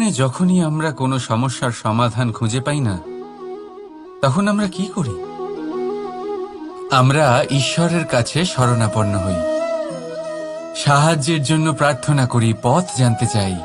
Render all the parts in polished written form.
জীবনে যখনই আমরা কোনো সমস্যার সমাধান খুঁজে পাই না, তখন আমরা কি করি? আমরা ঈশ্বরের কাছে শরণাপন্ন হই, সাহায্যের জন্য প্রার্থনা করি, পথ জানতে চাই,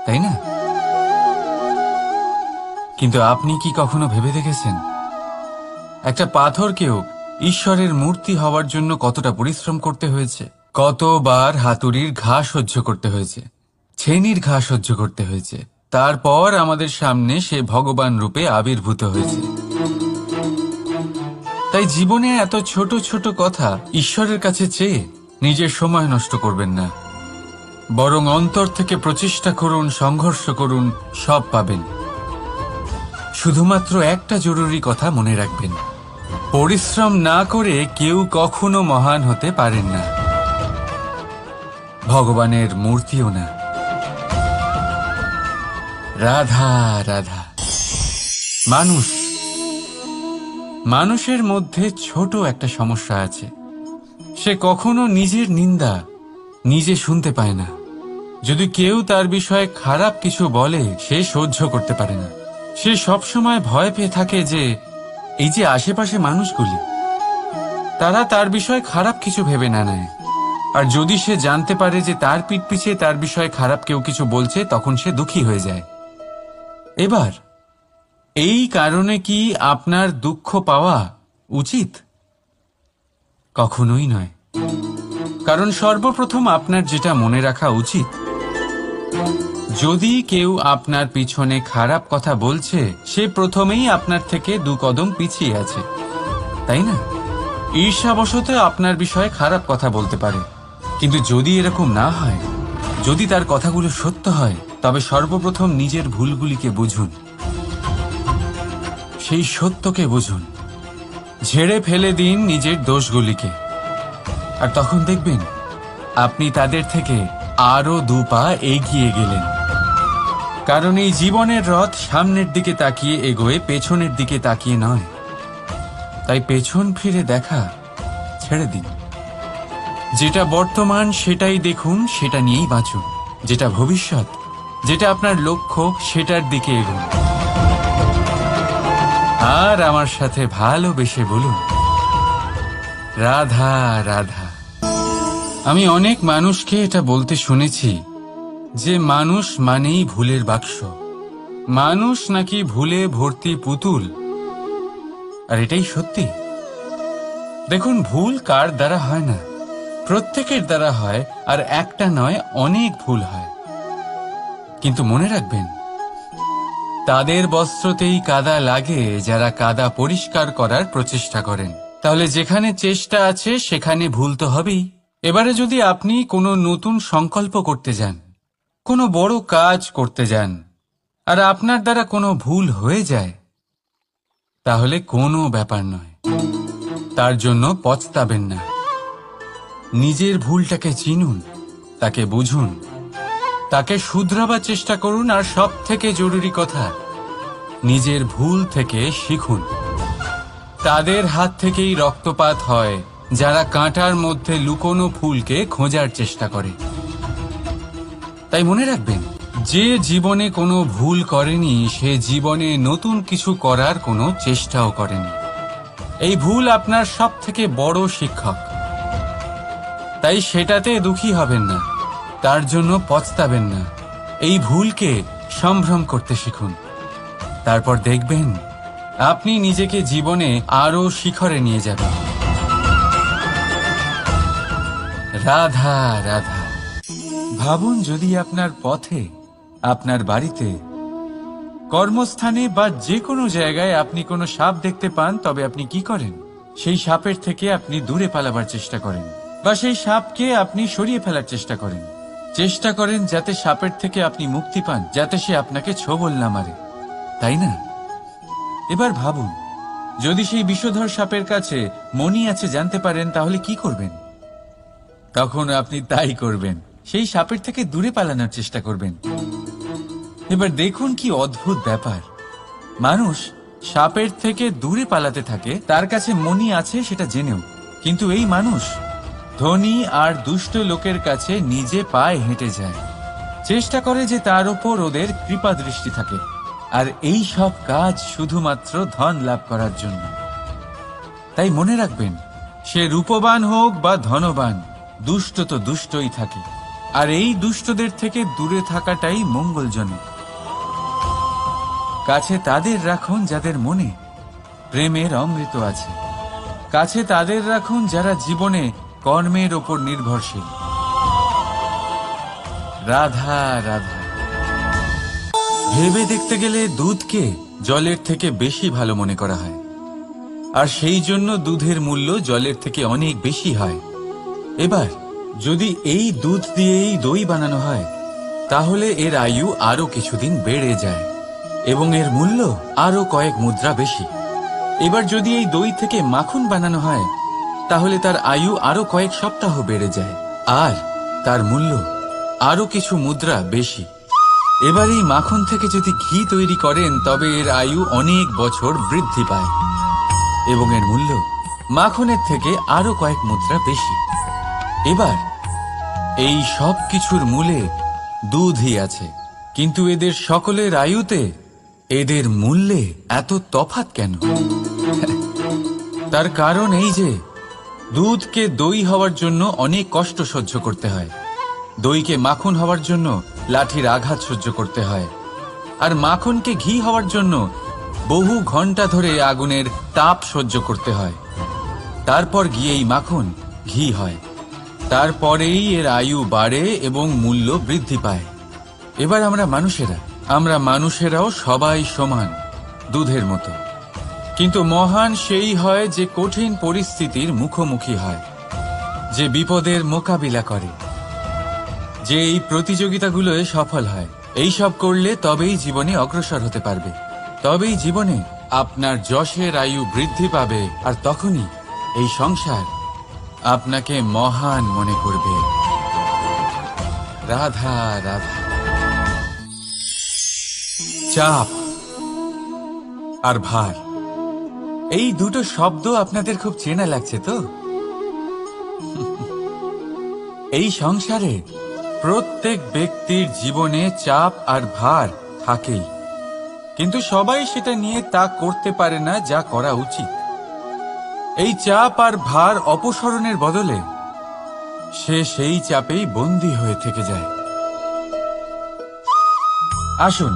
তাই না? কিন্তু আপনি কি কখনো ভেবে দেখেছেন একটা পাথরকেও ঈশ্বরের মূর্তি হওয়ার জন্য কতটা পরিশ্রম করতে হয়েছে? কতবার হাতুড়ির ঘা সহ্য করতে হয়েছে, ছেনির ঘা সহ্য করতে হয়েছে, তারপর আমাদের সামনে সে ভগবান রূপে আবির্ভূত হয়েছে। তাই জীবনে এত ছোট ছোট কথা ঈশ্বরের কাছে চেয়ে নিজের সময় নষ্ট করবেন না, বরং অন্তর থেকে প্রচেষ্টা করুন, সংঘর্ষ করুন, সব পাবেন। শুধুমাত্র একটা জরুরি কথা মনে রাখবেন, পরিশ্রম না করে কেউ কখনো মহান হতে পারেন না, ভগবানের মূর্তিও না। রাধা রাধা। মানুষের মধ্যে ছোট একটা সমস্যা আছে, সে কখনো নিজের নিন্দা নিজে শুনতে পায় না। যদি কেউ তার বিষয়ে খারাপ কিছু বলে, সে সহ্য করতে পারে না। সে সবসময় ভয় পেয়ে থাকে যে এই যে আশেপাশে মানুষগুলি, তারা তার বিষয়ে খারাপ কিছু ভেবে না নেয়। আর যদি সে জানতে পারে যে তার পিঠ পিছে তার বিষয়ে খারাপ কেউ কিছু বলছে, তখন সে দুঃখী হয়ে যায়। এবার এই কারণে কি আপনার দুঃখ পাওয়া উচিত? কখনোই নয়। কারণ সর্বপ্রথম আপনার যেটা মনে রাখা উচিত, যদি কেউ আপনার পিছনে খারাপ কথা বলছে, সে প্রথমেই আপনার থেকে 2 কদম পিছিয়ে আছে, তাই না? ঈর্ষাবশত আপনার বিষয়ে খারাপ কথা বলতে পারে, কিন্তু যদি এরকম না হয়, যদি তার কথাগুলো সত্য হয়, তবে সর্বপ্রথম নিজের ভুলগুলিকে বুঝুন, সেই সত্যকে বুঝুন, ঝেড়ে ফেলে দিন নিজের দোষগুলিকে। আর তখন দেখবেন আপনি তাদের থেকে আরো 2 পা এগিয়ে গেলেন। কারণ এই জীবনের রথ সামনের দিকে তাকিয়ে এগোয়, পেছনের দিকে তাকিয়ে নয়। তাই পেছন ফিরে দেখা ছেড়ে দিন। যেটা বর্তমান সেটাই দেখুন, সেটা নিয়েই বাঁচুন। যেটা ভবিষ্যৎ, যেটা আপনার লক্ষ্য, সেটার দিকে এগোন। আর আমার সাথে ভালোবেসে বলুন, রাধা রাধা। আমি অনেক মানুষকে এটা বলতে শুনেছি যে মানুষ মানেই ভুলের বাক্স, মানুষ নাকি ভুলে ভর্তি পুতুল। আর এটাই সত্যি। দেখুন, ভুল কার দ্বারা হয় না, প্রত্যেকের দ্বারা হয়। আর একটা নয়, অনেক ভুল হয়। কিন্তু মনে রাখবেন, তাদের বস্ত্রতেই কাদা লাগে যারা কাদা পরিষ্কার করার প্রচেষ্টা করেন। তাহলে যেখানে চেষ্টা আছে সেখানে ভুল তো হবেই। এবারে যদি আপনি কোনো নতুন সংকল্প করতে যান, কোনো বড় কাজ করতে যান, আর আপনার দ্বারা কোনো ভুল হয়ে যায়, তাহলে কোনো ব্যাপার নয়, তার জন্য পস্তাবেন না। নিজের ভুলটাকে চিনুন, তাকে বুঝুন, তাকে শুধরাবার চেষ্টা করুন। আর সব থেকে জরুরি কথা, নিজের ভুল থেকে শিখুন। তাদের হাত থেকেই রক্তপাত হয় যারা কাঁটার মধ্যে লুকোনো ফুলকে খোঁজার চেষ্টা করে। তাই মনে রাখবেন, যে জীবনে কোনো ভুল করেনি, সে জীবনে নতুন কিছু করার কোনো চেষ্টাও করেনি। এই ভুল আপনার সব থেকে বড় শিক্ষক। তাই সেটাতে দুঃখী হবেন না, তার জন্য পস্তাবেন না। এই ভুলকে সম্ভ্রম করতে শিখুন। তারপর দেখবেন আপনি নিজেকে জীবনে আরো শিখরে নিয়ে যাবেন। রাধা রাধা। ভাবুন, যদি আপনার পথে, আপনার বাড়িতে, কর্মস্থানে বা যে কোনো জায়গায় আপনি কোনো সাপ দেখতে পান, তবে আপনি কি করেন? সেই সাপের থেকে আপনি দূরে পালাবার চেষ্টা করেন, বা সেই সাপকে আপনি সরিয়ে ফেলার চেষ্টা করেন। চেষ্টা করেন যাতে সাপের থেকে আপনি মুক্তি পান, যাতে সে আপনাকে ছোবল না মারে, তাই না? এবার ভাবুন, যদি সেই বিষধর সাপের কাছে মণি আছে জানতে পারেন, তাহলে কি করবেন? তখন আপনি তাই করবেন, সেই সাপের থেকে দূরে পালানোর চেষ্টা করবেন। এবার দেখুন কি অদ্ভুত ব্যাপার, মানুষ সাপের থেকে দূরে পালাতে থাকে, তার কাছে মণি আছে সেটা জেনেও। কিন্তু এই মানুষ ধনী আর দুষ্ট লোকের কাছে নিজে পায়ে হেঁটে যায়, চেষ্টা করে যে তার ওপর ওদের কৃপা দৃষ্টি থাকে, আর এই সব কাজ শুধুমাত্র ধন লাভ করার জন্য। তাই মনে রাখবেন, সে রূপবান হোক বা ধনবান, দুষ্ট তো দুষ্টই থাকে, আর এই দুষ্টদের থেকে দূরে থাকাটাই মঙ্গলজনক। কাছে তাদের রাখুন যাদের মনে প্রেমের অমৃত আছে। কাছে তাদের রাখুন যারা জীবনে কর্মের ওপর নির্ভরশীল। রাধা রাধা। ভেবে দেখতে গেলে দুধকে জলের থেকে বেশি ভালো মনে করা হয়, আর সেই জন্য দুধের মূল্য জলের থেকে অনেক বেশি হয়। এবার যদি এই দুধ দিয়েই দই বানানো হয়, তাহলে এর আয়ু আরো কিছুদিন বেড়ে যায় এবং এর মূল্য আরো কয়েক মুদ্রা বেশি। এবার যদি এই দই থেকে মাখন বানানো হয়, তাহলে তার আয়ু আরো কয়েক সপ্তাহ বেড়ে যায়, আর তার মূল্য আরো কিছু মুদ্রা বেশি। এবার এই মাখন থেকে যদি ঘি তৈরি করেন, তবে এর আয়ু অনেক বছর বৃদ্ধি পায় এবং এর মূল্য মাখনের থেকে আরো কয়েক মুদ্রা বেশি। এবার এই সব কিছুর মূলে দুধই আছে, কিন্তু এদের সকলের আয়ুতে এদের মূল্যে এত তফাৎ কেন? তার কারণ এই যে দুধকে দই হওয়ার জন্য অনেক কষ্ট সহ্য করতে হয়, দইকে মাখন হওয়ার জন্য লাঠির আঘাত সহ্য করতে হয়, আর মাখনকে ঘি হওয়ার জন্য বহু ঘন্টা ধরে আগুনের তাপ সহ্য করতে হয়। তারপর গিয়েই মাখন ঘি হয়, তারপরেই এর আয়ু বাড়ে এবং মূল্য বৃদ্ধি পায়। এবার আমরা মানুষেরাও সবাই সমান, দুধের মতো, কিন্তু মহান সেই হয় যে কঠিন পরিস্থিতির মুখোমুখি হয়, যে বিপদের মোকাবিলা করে, যে এই প্রতিযোগিতাগুলোয় সফল হয়। এই সব করলে তবেই জীবনে অগ্রসর হতে পারবে, তবেই জীবনে আপনার যশের আয়ু বৃদ্ধি পাবে, আর তখনই এই সংসার আপনাকে মহান মনে করবে। রাধা রাধা। চাপ আর ভার, এই দুটো শব্দ আপনাদের খুব চেনা লাগছে তো? এই সংসারে প্রত্যেক ব্যক্তির জীবনে চাপ আর ভার থাকেই, কিন্তু সবাই সেটা নিয়ে তা করতে পারে না যা করা উচিত। এই চাপ আর ভার অপসারণের বদলে সে সেই চাপেই বন্দী হয়ে থেকে যায়। আসুন,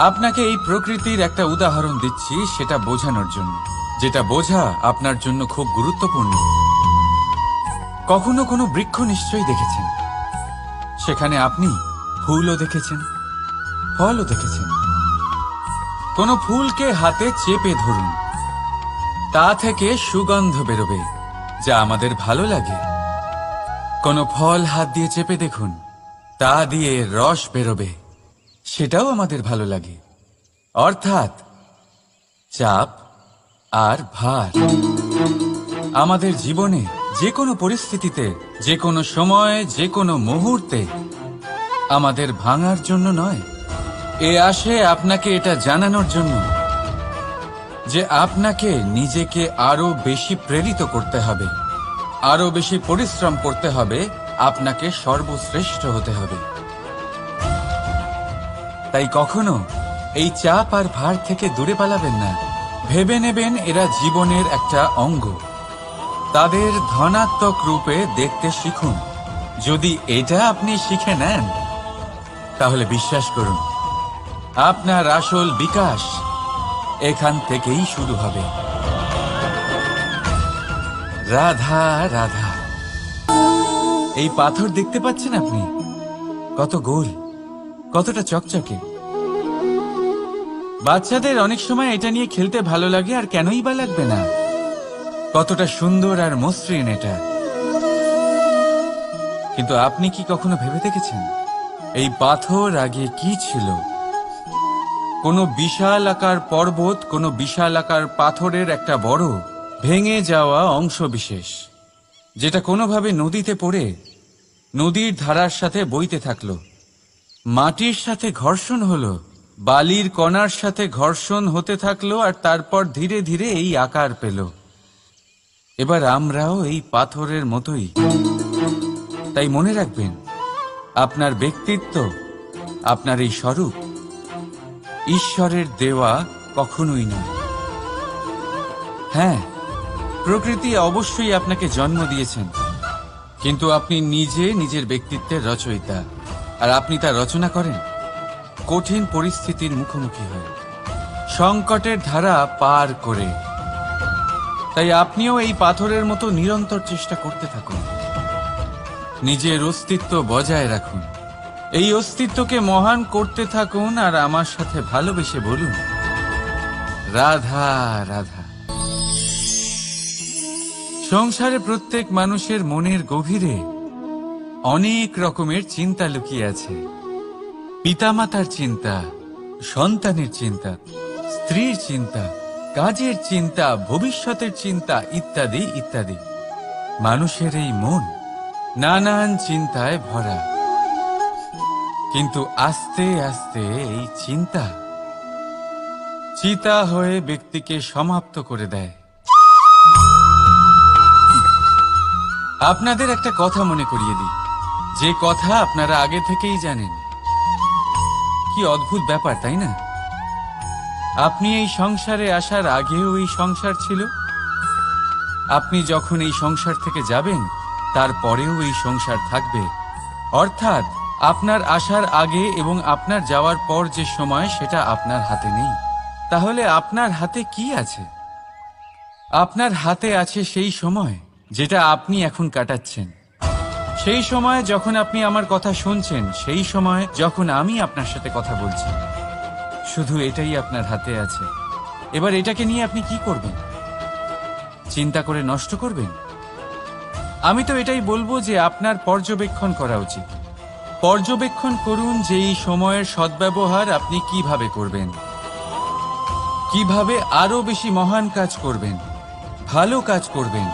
আপনাকে এই প্রকৃতির একটা উদাহরণ দিচ্ছি, সেটা বোঝানোর জন্য, যেটা বোঝা আপনার জন্য খুব গুরুত্বপূর্ণ। কখনো কোনো বৃক্ষ নিশ্চয়ই দেখেছেন, সেখানে আপনি ফুলও দেখেছেন, ফলও দেখেছেন। কোনো ফুলকে হাতে চেপে ধরুন, তা থেকে সুগন্ধ বেরোবে যা আমাদের ভালো লাগে। কোনো ফল হাত দিয়ে চেপে দেখুন, তা দিয়ে রস বেরোবে, সেটাও আমাদের ভালো লাগে। অর্থাৎ চাপ আর ভার আমাদের জীবনে যে কোনো পরিস্থিতিতে, যে কোনো সময়, যে কোনো মুহূর্তে আমাদের ভাঙার জন্য নয়, এ আসে আপনাকে এটা জানানোর জন্য যে আপনাকে নিজেকে আরো বেশি প্রেরিত করতে হবে, আরো বেশি পরিশ্রম করতে হবে, আপনাকে সর্বশ্রেষ্ঠ হতে হবে। তাই কখনো এই চাপ আর ভার থেকে দূরে পালাবেন না। ভেবে নেবেন এরা জীবনের একটা অঙ্গ, তাদের ধনাত্মক রূপে দেখতে শিখুন। যদি এটা আপনি শিখে নেন, তাহলে বিশ্বাস করুন, আপনার আসল বিকাশ এখান থেকেই শুরু হবে। রাধা রাধা। এই পাথর দেখতে পাচ্ছেন আপনি? কত গোল, কতটা চকচকে। বাচ্চাদের অনেক সময় এটা নিয়ে খেলতে ভালো লাগে, আর কেনই বা লাগবে না? কতটা সুন্দর আর মসৃণ এটা। কিন্তু আপনি কি কখনো ভেবে দেখেছেন এই পাথর আগে কি ছিল? কোনো বিশাল আকার পর্বত, কোনো বিশাল আকার পাথরের একটা বড় ভেঙে যাওয়া অংশ বিশেষ, যেটা কোনোভাবে নদীতে পড়ে নদীর ধারার সাথে বইতে থাকলো, মাটির সাথে ঘর্ষণ হলো, বালির কণার সাথে ঘর্ষণ হতে থাকলো, আর তারপর ধীরে ধীরে এই আকার পেল। এবার আমরাও এই পাথরের মতোই। তাই মনে রাখবেন, আপনার ব্যক্তিত্ব, আপনার এই স্বরূপ ঈশ্বরের দেওয়া কখনোই নয়। হ্যাঁ, প্রকৃতি অবশ্যই আপনাকে জন্ম দিয়েছেন, কিন্তু আপনি নিজে নিজের ব্যক্তিত্বের রচয়িতা। আর আপনি তা রচনা করেন কঠিন পরিস্থিতির মুখোমুখি হয়ে, সংকটের ধারা পার করে। তাই আপনিও এই পাথরের মতো নিরন্তর চেষ্টা করতে থাকুন, নিজের অস্তিত্ব বজায় রাখুন, এই অস্তিত্বকে মহান করতে থাকুন। আর আমার সাথে ভালোবেসে বলুন, রাধা রাধা। সংসারে প্রত্যেক মানুষের মনের গভীরে অনেক রকমের চিন্তা লুকিয়ে আছে। পিতামাতার চিন্তা, সন্তানের চিন্তা, স্ত্রীর চিন্তা, কাজের চিন্তা, ভবিষ্যতের চিন্তা, ইত্যাদি ইত্যাদি। মানুষের এই মন নানান চিন্তায় ভরা, কিন্তু আস্তে আস্তে এই চিন্তা চিতা হয়ে ব্যক্তিকে সমাপ্ত করে দেয়। আপনাদের একটা কথা মনে করিয়ে দিই, যে কথা আপনারা আগে থেকেই জানেন। কি অদ্ভুত ব্যাপার, তাই না? আপনি এই সংসারে আসার আগেও এই সংসার ছিল, আপনি যখন এই সংসার থেকে যাবেন তারপরেও এই সংসার থাকবে। অর্থাৎ আপনার আসার আগে এবং আপনার যাওয়ার পর যে সময়, সেটা আপনার হাতে নেই। তাহলে আপনার হাতে কি আছে? আপনার হাতে আছে সেই সময় যেটা আপনি এখন কাটাচ্ছেন, সেই সময় যখন আপনি আমার কথা শুনছেন, সেই সময় যখন আমি আপনার সাথে কথা বলছি। শুধু এটাই আপনার হাতে আছে। এবার এটাকে নিয়ে আপনি কি করবেন? চিন্তা করে নষ্ট করবেন? আমি তো এটাই বলবো যে আপনার পর্যবেক্ষণ করা উচিত। পর্যবেক্ষণ করুন যে এই সময়ের সদ্ব্যবহার আপনি কিভাবে করবেন, কিভাবে আরো বেশি মহান কাজ করবেন, ভালো কাজ করবেন,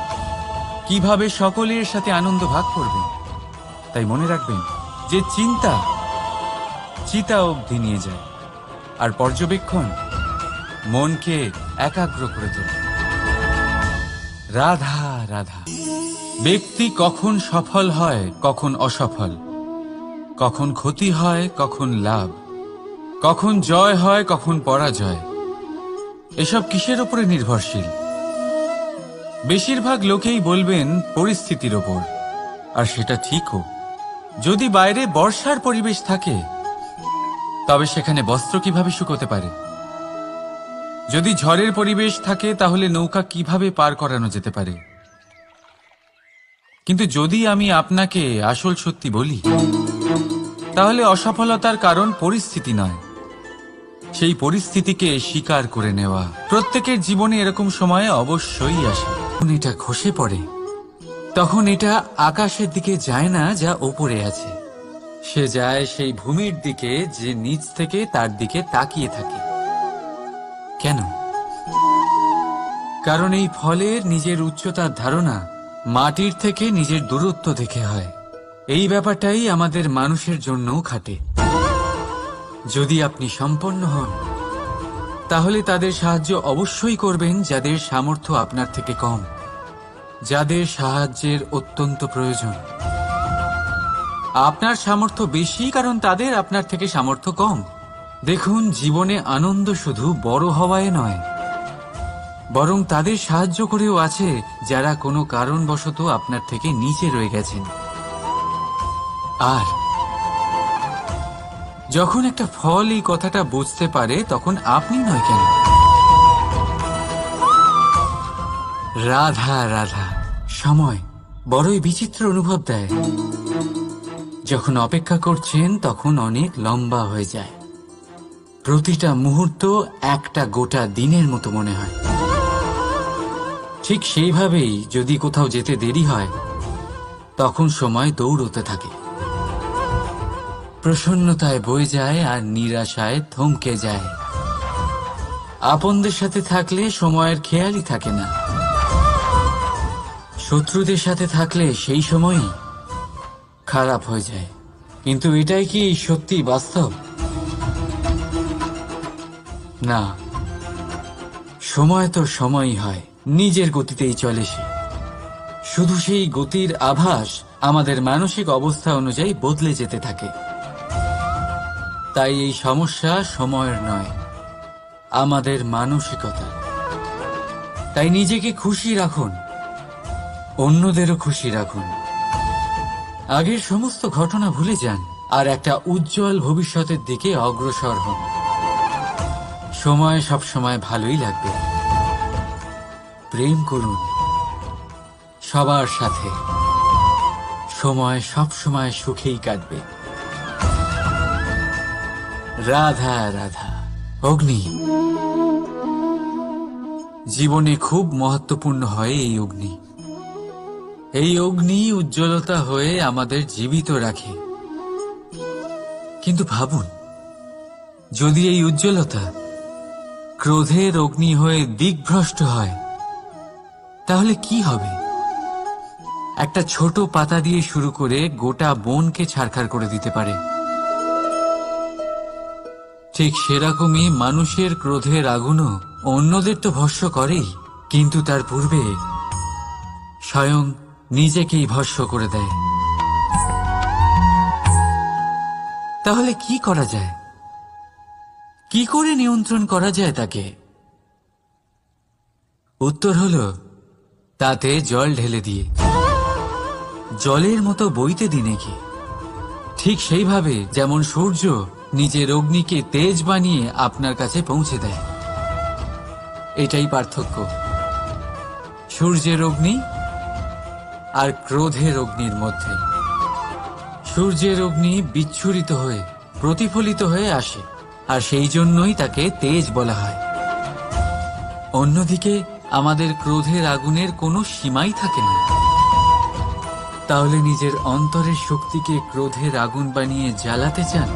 কিভাবে সকলের সাথে আনন্দ ভাগ করবেন। তাই মনে রাখবেন যে চিন্তা চিতা অবধি নিয়ে যায়, আর পর্যবেক্ষণ মনকে একাগ্র করে তোলে। রাধা রাধা। ব্যক্তি কখন সফল হয়, কখন অসফল, কখন ক্ষতি হয়, কখন লাভ, কখন জয় হয়, কখন পরাজয়, এসব কিসের উপরে নির্ভরশীল? বেশিরভাগ লোকেই বলবেন পরিস্থিতির ওপর। আর সেটা ঠিকও। যদি বাইরে বর্ষার পরিবেশ থাকে, তবে সেখানে বস্ত্র কিভাবে শুকোতে পারে? যদি ঝড়ের পরিবেশ থাকে, তাহলে নৌকা কিভাবে পার করানো যেতে পারে? কিন্তু যদি আমি আপনাকে আসল সত্যি বলি, তাহলে অসফলতার কারণ পরিস্থিতি নয়, সেই পরিস্থিতিকে স্বীকার করে নেওয়া। প্রত্যেকের জীবনে এরকম সময় অবশ্যই আসে। যখন এটা খসে পড়ে, তখন এটা আকাশের দিকে যায় না যা ওপরে আছে, সে যায় সেই ভূমির দিকে যে নিচ থেকে তার দিকে তাকিয়ে থাকে। কেন? কারণ এই ফলের নিজের উচ্চতার ধারণা মাটির থেকে নিজের দূরত্ব দেখে হয়। এই ব্যাপারটাই আমাদের মানুষের জন্যও খাটে। যদি আপনি সম্পন্ন হন, তাহলে তাদের সাহায্য অবশ্যই করবেন যাদের সামর্থ্য আপনার থেকে কম, যাদের সাহায্যের অত্যন্ত প্রয়োজন। আপনার সামর্থ্য বেশি কারণ তাদের আপনার থেকে সামর্থ্য কম। দেখুন, জীবনে আনন্দ শুধু বড় হওয়ায় নয়, বরং তাদের সাহায্য করেও আছে যারা কোনো কারণবশত আপনার থেকে নিচে রয়ে গেছেন। আর যখন একটা ফল এই কথাটা বুঝতে পারে, তখন আপনি নয় কেন? রাধা রাধা। সময় বড়ই বিচিত্র অনুভব দেয়। যখন অপেক্ষা করছেন, তখন অনেক লম্বা হয়ে যায়। প্রতিটা মুহূর্ত একটা গোটা দিনের মতো মনে হয়। ঠিক সেইভাবেই যদি কোথাও যেতে দেরি হয়, তখন সময় দৌড়তে থাকে, প্রসন্নতায় বয়ে যায় আর নিরাশায় থমকে যায়। আপনদের সাথে থাকলে সময়ের খেয়ালই থাকে না, শত্রুদের সাথে থাকলে সেই সময়ই খারাপ হয়ে যায়। কিন্তু এটাই কি সত্যি বাস্তব? না, সময় তো সময়ই হয়, নিজের গতিতেই চলে সে। শুধু সেই গতির আভাস আমাদের মানসিক অবস্থা অনুযায়ী বদলে যেতে থাকে। তাই এই সমস্যা সময়ের নয়, আমাদের মানসিকতা। তাই নিজেকে খুশি রাখুন, অন্যদেরও খুশি রাখুন। আগের সমস্ত ঘটনা ভুলে যান আর একটা উজ্জ্বল ভবিষ্যতের দিকে অগ্রসর হন। সময় সবসময় ভালোই লাগবে। প্রেম করুন সবার সাথে, সময় সবসময় সুখেই কাটবে। রাধা রাধা। অগ্নি জীবনে খুব মহত্বপূর্ণ হয়। এই অগ্নি উজ্জ্বলতা হয়ে আমাদের জীবিত রাখে। কিন্তু ভাবুন, যদি এই উজ্জ্বলতা ক্রোধের অগ্নি হয়ে দিকভ্রষ্ট হয়, তাহলে কি হবে? একটা ছোট পাতা দিয়ে শুরু করে গোটা বনকে ছারখার করে দিতে পারে। ঠিক সেরকমই মানুষের ক্রোধের আগুনও অন্যদের তো ভস্ম করেই, কিন্তু তার পূর্বে স্বয়ং নিজেকেই ভস্ম করে দেয়। তাহলে কি করা যায়? কি করে নিয়ন্ত্রণ করা যায় তাকে? উত্তর হলো, তাতে জল ঢেলে দিয়ে, জলের মতো বইতে দিন নাকি। ঠিক সেইভাবে যেমন সূর্য নিজের অগ্নিকে তেজ বানিয়ে আপনার কাছে পৌঁছে দেয়। এটাই পার্থক্য সূর্যের অগ্নি আর ক্রোধের অগ্নির মধ্যে। সূর্যের অগ্নি বিচ্ছুরিত হয়ে প্রতিফলিত হয়ে আসে, আর সেই জন্যই তাকে তেজ বলা হয়। অন্যদিকে আমাদের ক্রোধের আগুনের কোনো সীমাই থাকে না। তাহলে নিজের অন্তরের শক্তিকে ক্রোধের আগুন বানিয়ে জ্বালাতে চান,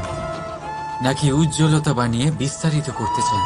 নাকি উজ্জ্বলতা বানিয়ে বিস্তারিত করতে চান?